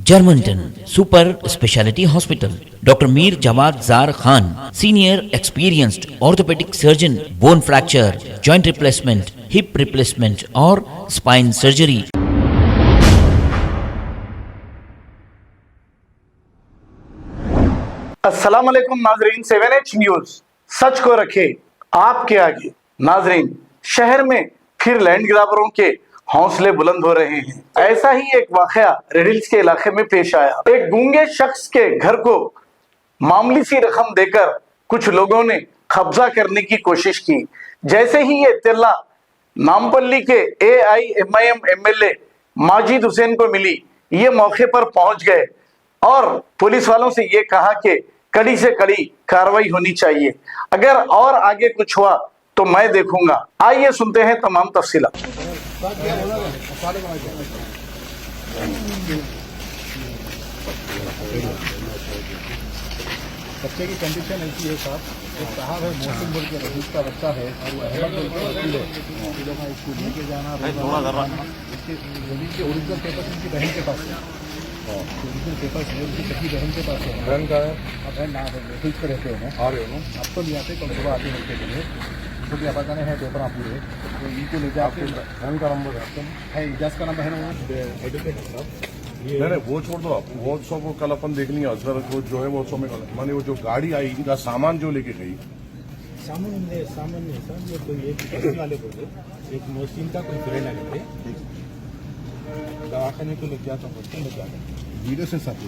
Germantown Super Speciality Hospital. Dr. Mir Jawad Zar Khan, senior experienced orthopedic surgeon, bone fracture, joint replacement, hip replacement or spine surgery. अस्सलाम वालेकुम नाजरीन, 7H news सच को रखे आपके आगे। नाजरीन, शहर में फिर लैंड ग्रैबरों के हौसले बुलंद हो रहे हैं। ऐसा ही एक वाकया रेडिल्स के इलाके में पेश आया। एक गूंगे शख्स के घर को मामूली सी रकम देकर कुछ लोगों ने कब्जा करने की कोशिश की। जैसे ही ये इत्तला नामपल्ली के AIMIM MLA माजिद हुसैन को मिली, ये मौके पर पहुंच गए और पुलिस वालों से ये कहा कि कड़ी से कड़ी कार्रवाई होनी चाहिए, अगर और आगे कुछ हुआ तो मैं देखूंगा। आइए सुनते हैं तमाम तफसीलात। बच्चे की कंडीशन ऐसी है साहब, एक साहब है मौसम बोल के रहीस का बच्चा है और वो अहमद बोल के वकील है। इसको लेके जाना इसके जमीन के ओरिजिनल पेपर उनकी बहन के पास है। ओरिजिनल पेपर है उनकी सखी बहन के पास है। बहन का है, अब बहन ना रहीस पर रहते हैं, आ रहे हो अब तो नहीं आते, कल सुबह आते हैं के लिए तो भी पता नहीं है पेपर आप पूरे तो इनको ले जाके बहन का नंबर है, इजाज का नंबर है, एडवोकेट है साहब। नहीं वो छोड़ दो आप, वो सब वो कल अपन देख लिया अजहर वो जो है वो सब में माने वो जो गाड़ी आई इनका सामान जो लेके गई सामान नहीं सर, ये कोई एक टैक्सी वाले बोले एक मोहसिन का कोई फ्रेंड आ गए दवाखाने को लेके आता हूँ लेके आता वीडियो से साथ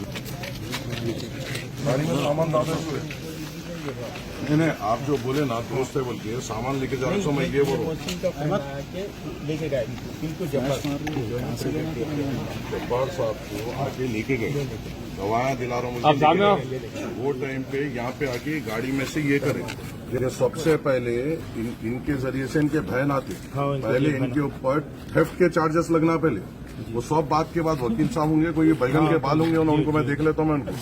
गाड़ी में सामान डाले हुए। नहीं आप जो बोले ना दोस्त है बोल के सामान लेके जा रहे हो, मैं ये बोलूँ मोहसिन का फ्रेंड आके लेके गए बिल्कुल जब्बार साहब को आके लेके गए, दवाएं दिला रहा हूँ वो टाइम पे यहाँ पे आके गाड़ी में से ये करे। ये सबसे पहले इनके जरिए से इनके बहन आते, पहले इनके ऊपर थेफ्ट के चार्जेस लगना, पहले वो सब बात के बाद वकील साहब होंगे, कोई बैगन के बाल होंगे, उनको मैं देख लेता हूँ मैं उनको।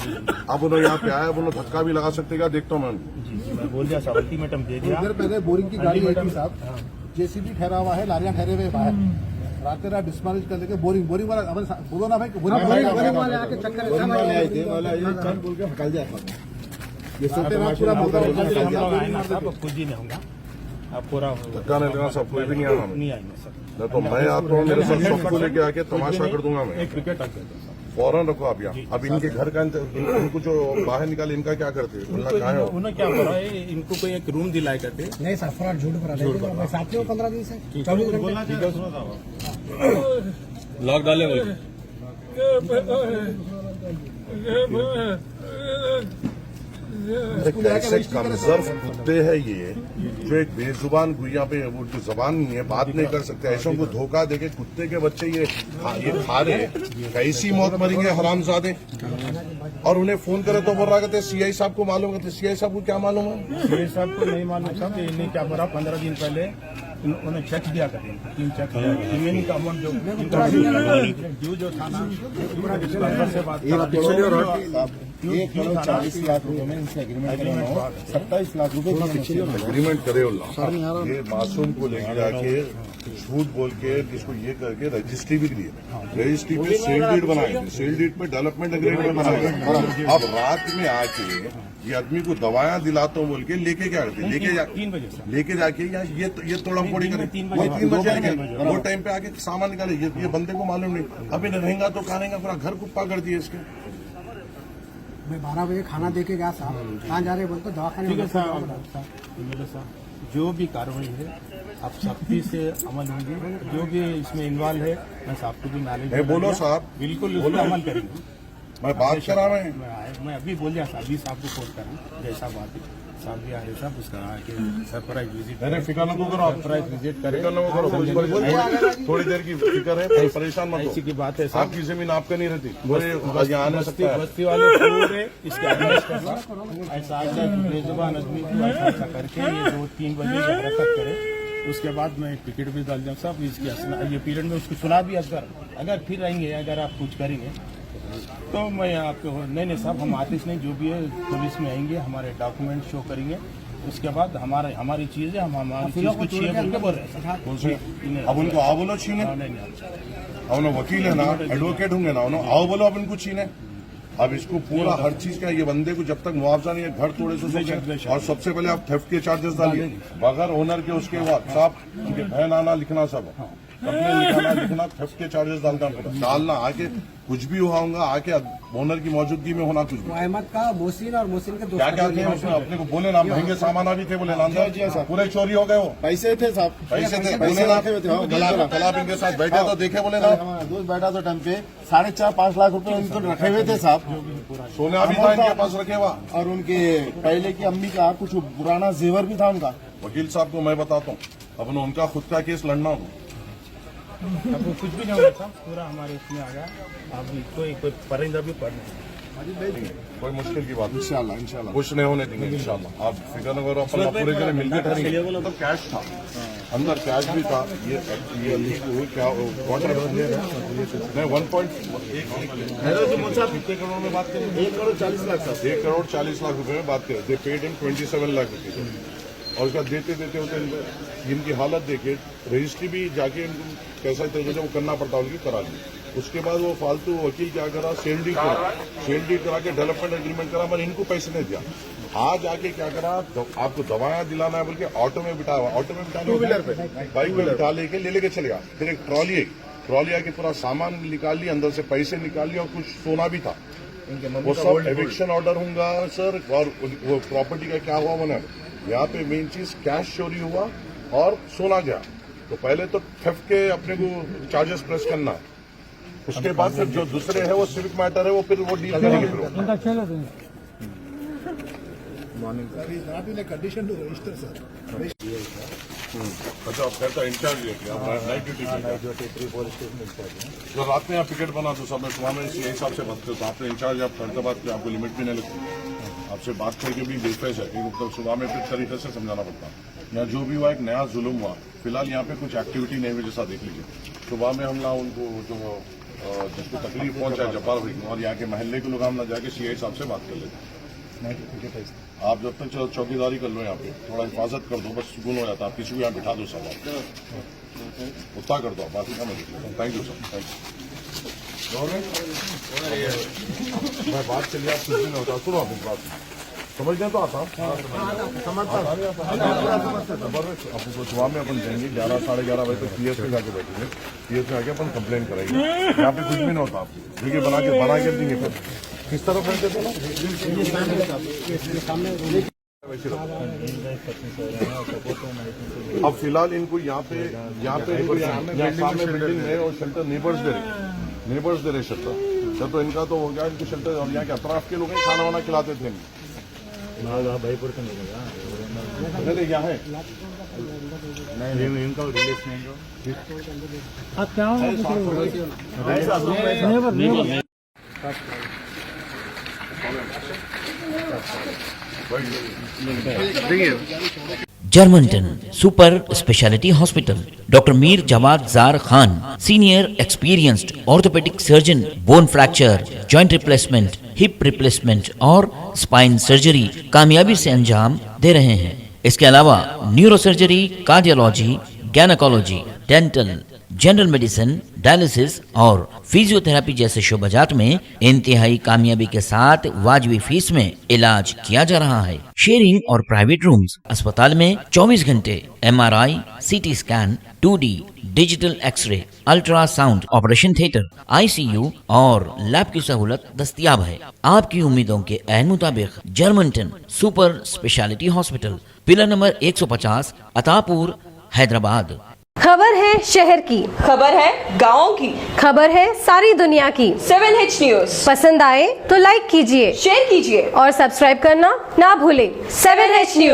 अब उन्होंने यहाँ पे आया, उन्होंने धक्का भी लगा सकते क्या, देखता हूँ मैं उनको। मैं बोल दिया साहब अल्टीमेटम दे दिया। इधर पहले बोरिंग की गाड़ी आई थी साहब, JCB ठहरा हुआ है, लारियां ठहरे हुए बाहर, रात रात डिस्मैनेज कर लेके बोरिंग वाला बोलो ना भाई, बोरिंग वाले आके चक्कर आए थे वाला ये चल बोल के हटा दिया। ये सोते ना पूरा मोटर कुछ ही नहीं होगा, अब पूरा धक्का नहीं लेना, सब कोई भी नहीं आना, नहीं आएंगे सर। नहीं तो मैं आता हूँ, मेरे साथ सबको लेके आके तमाशा कर दूंगा मैं। एक क्रिकेट आके फौरन रखो आप यहाँ। अब इनके घर का इनको जो बाहर निकाले इनका क्या करते हैं, उन्होंने क्या बोला है, इनको कोई एक रूम दिलाए करते नहीं सर, फ्रॉड झूठ पर साथ में 15 दिन से 24 घंटे लॉक डाले कैसे कमजोर कुत्ते हैं ये, जो एक बेजुबान गुइया पे वो जो जबान नहीं है, बात नहीं कर सकते, ऐसों को धोखा देके कुत्ते के बच्चे ये खा रहे, कैसी मौत मरेंगे हरामजादे। और उन्हें फोन करे तो बोल रहा कहते CI साहब को मालूम है, CI साहब को क्या मालूम है? CI साहब को नहीं मालूम साहब, इन्हें क्या बोला 15 दिन पहले उन्होंने चेक दिया करते 3 चेक रिमेनिंग का अमाउंट जो जो था ना से बात 40 लाख रुपए में इनसे एग्रीमेंट 27 लाख रुपए एग्रीमेंट करे ये मासूम को लेके जाके झूठ बोल के इसको ये करके रजिस्ट्री भी दी, रजिस्ट्री पे सेल डीड बनाएंगे, सेल डीड पे डेवलपमेंट एग्रीमेंट बनाएंगे। अब रात में आके ये आदमी को दवाएं दिलाता हूँ बोल के लेके क्या करते, लेके जाके या ये तोड़ा फोड़ी करे, 3 बजे वो टाइम पे आके सामान निकाले, ये बंदे को मालूम नहीं, अभी रहेगा तो कहाँ रहेगा, पूरा घर कुप्पा कर दिए इसके। मैं 12 बजे खाना दे के गया साहब, कहाँ जा रहे बोलते दवाखाने। जो भी कार्रवाई है आप सख्ती से अमल होंगे, जो भी इसमें इन्वॉल्व है मैं साहब को भी नॉलेज बोलो साहब, बिल्कुल उस पर अमल करेंगे। मैं बात करा मैं अभी बोल दिया साहब, साहब को फोन करूँ जैसा बात है, साहब भी आ रहे साहब उसका सरप्राइज विजिट, फिक्र न करो, सरप्राइज विजिट करें, थोड़ी देर की फिक्र है, परेशान मत हो, की बात है आपकी जमीन आपका नहीं रहती, बस्ती वाले पूरे इसके ऐसा बेजुबान आदमी को ऐसा करके ये 2-3 बजे हरकत करे, उसके बाद मैं टिकट भी डाल दूँ साहब इसकी, ये पीरियड में उसको सुना भी, अगर फिर आएंगे, अगर आप कुछ करेंगे तो मैं आपको नहीं साहब, हम आतिश नहीं, जो भी है पुलिस में आएंगे, हमारे डॉक्यूमेंट शो करेंगे, उसके बाद हमारी चीज है, हम हमारी चीज को छीने बोल के बोल रहे हैं सर। कौन से अब उनको आओ बोलो छीने, अब ना वकील है ना, एडवोकेट होंगे ना, उन्होंने आओ बोलो अब इनको छीने। अब इसको पूरा हर चीज का ये बंदे को जब तक मुआवजा नहीं है, घर तोड़े से सोचे, और सबसे पहले आप थेफ्ट के चार्जेस डालिए बगैर ओनर के। उसके बाद साहब उनके बहन आना लिखना सब कंप्लेन लिखाना लिखना, थेफ्ट के चार्जेस डालना आके कुछ भी हुआ होगा, आके ओनर की मौजूदगी में होना कुछ भी। अहमद का मोहसिन और मोहसिन के क्या क्या थे उसने अपने को बोले ना, महंगे सामान भी थे बोले ना, पूरे चोरी हो गए वो पैसे थे साहब, पैसे थे बोले ना, तालाब इनके साथ बैठे तो देखे बोले ना, दोस्त बैठा था टाइम पे 4.5-5 लाख रुपए उनको रखे हुए थे साहब, सोना भी था इनके पास रखे हुआ, और उनके पहले की अम्मी का कुछ पुराना जेवर भी था उनका। वकील साहब को मैं बताता हूँ, अब उनका खुद का केस लड़ना होगा। अब कुछ भी नहीं होगा साहब, पूरा हमारे इसमें आ गया। अभी कोई परिंदा भी पड़ नहीं, कोई मुश्किल की बात इंशाल्लाह इंशाल्लाह कुछ नहीं होने देंगे इंशाल्लाह। आप फिक्र न करो, अपन पूरे जने मिलकर करेंगे। तो कैश था अंदर, कैश भी था। ये क्या वाटर नहीं 1.1 कितने करोड़ में बात करें? 1 करोड़ 40 लाख साहब, 1 करोड़ 40 लाख रुपए में बात करें। दे पेड इन 27 लाख रुपए, और उसका देते देते होते इनकी हालत देखे, रजिस्ट्री भी जाके इनको कैसा तरीके से वो करना पड़ता उनकी करा ली। उसके बाद वो फालतू वकील क्या करा, सेल डीड करा के डेवलपमेंट एग्रीमेंट करा, मैंने इनको पैसे नहीं दिया। आज आके क्या करा, आपको दवाएं दिलाना है बोल के ऑटो में बिठा हुआ, ऑटो में बिठा 2 व्हीलर पे बाइक में बिठा लेके लेके चले गया। फिर एक ट्रॉली आके पूरा सामान निकाल लिया, अंदर से पैसे निकाल लिया, और कुछ सोना भी था। वो सब एविक्शन ऑर्डर होगा सर, और वो प्रॉपर्टी का क्या हुआ मैंने यहाँ पे मेन चीज कैश चोरी हुआ और सोना गया। तो पहले तो थेफ्ट के अपने को चार्जेस प्रेस करना है, उसके बाद फिर जो दूसरे है वो सिविक मैटर है, वो फिर वो डील करेंगे। Condition to register sir. अच्छा, आप कहता इंचार्ज है night duty police station incharge है, जो रात में यहाँ पिकेट बना तो सब मैं सुबह में इसी हिसाब से बात करता हूँ। आपने इंचार्ज आप करते बात की, आपको लिमिट भी नहीं लगती, आपसे बात करके भी बेफेस है कि मतलब सुबह में फिर तरीके से समझाना पड़ता है। यहाँ जो भी हुआ एक नया जुल्म हुआ, फिलहाल यहाँ पे कुछ एक्टिविटी नहीं हुई, जैसा देख लीजिए। सुबह में हम ना उनको जो जिसको तकलीफ पहुंचा जब्बार भाई, और यहाँ के महल्ले के लोग हम ना जाके सीआई साहब से बात कर लेते। आप जब तक चौकीदारी कर लो, यहाँ पे थोड़ा हिफाजत कर दो, बस सुकून हो जाता है। आप किसी को यहाँ बिठा दो, सब उतना कर दो, बाकी का मैं देख लेता हूँ। Thank you sir, thank you. मैं बात चलिए, आप कुछ भी नहीं होता, सुनो आप इस बात समझ गए तो आता आपको सुबह में अपन जाएंगे 11 साढ़े 11 बजे तक पीएस में जाके बैठेंगे, पीएस में आके अपन कंप्लेन कराएंगे। यहाँ पे कुछ भी नहीं होता, आपको देखिए बना के देंगे। फिर किस तरफ रहते थे ना, अब फिलहाल इनको यहाँ पे सामने बिल्डिंग में और शेल्टर नेबर्स दे रहे शेल्टर। तो इनका तो हो गया, इनको शेल्टर, और यहाँ के अतराफ के लोग खाना वाना खिलाते थे। भाईपुर से नहीं यहाँ है नहीं, इनका रिलीज नहीं आप क्या जर्मनटन super speciality hospital, doctor Mir Jamat Jar Khan, senior experienced orthopaedic surgeon, bone fracture, joint replacement, hip replacement और स्पाइन सर्जरी कामयाबी से अंजाम दे रहे हैं। इसके अलावा neuro surgery, cardiology, gynaecology, dental, general medicine, dialysis और फिजियोथेरेपी जैसे शोबाजात में इंतहाई कामयाबी के साथ वाजबी फीस में इलाज किया जा रहा है। शेयरिंग और प्राइवेट रूम्स, अस्पताल में 24 घंटे MRI, CT scan, 2D digital x-ray, ultrasound, operation theatre, ICU और लैब की सहूलत दस्तयाब है। आपकी उम्मीदों के ऐन मुताबिक Germanten super speciality hospital, pillar number 150, Attapur, Hyderabad. खबर है शहर की, खबर है गाँव की, खबर है सारी दुनिया की। 7H न्यूज पसंद आए तो लाइक कीजिए, शेयर कीजिए और सब्सक्राइब करना ना भूलें। 7H news.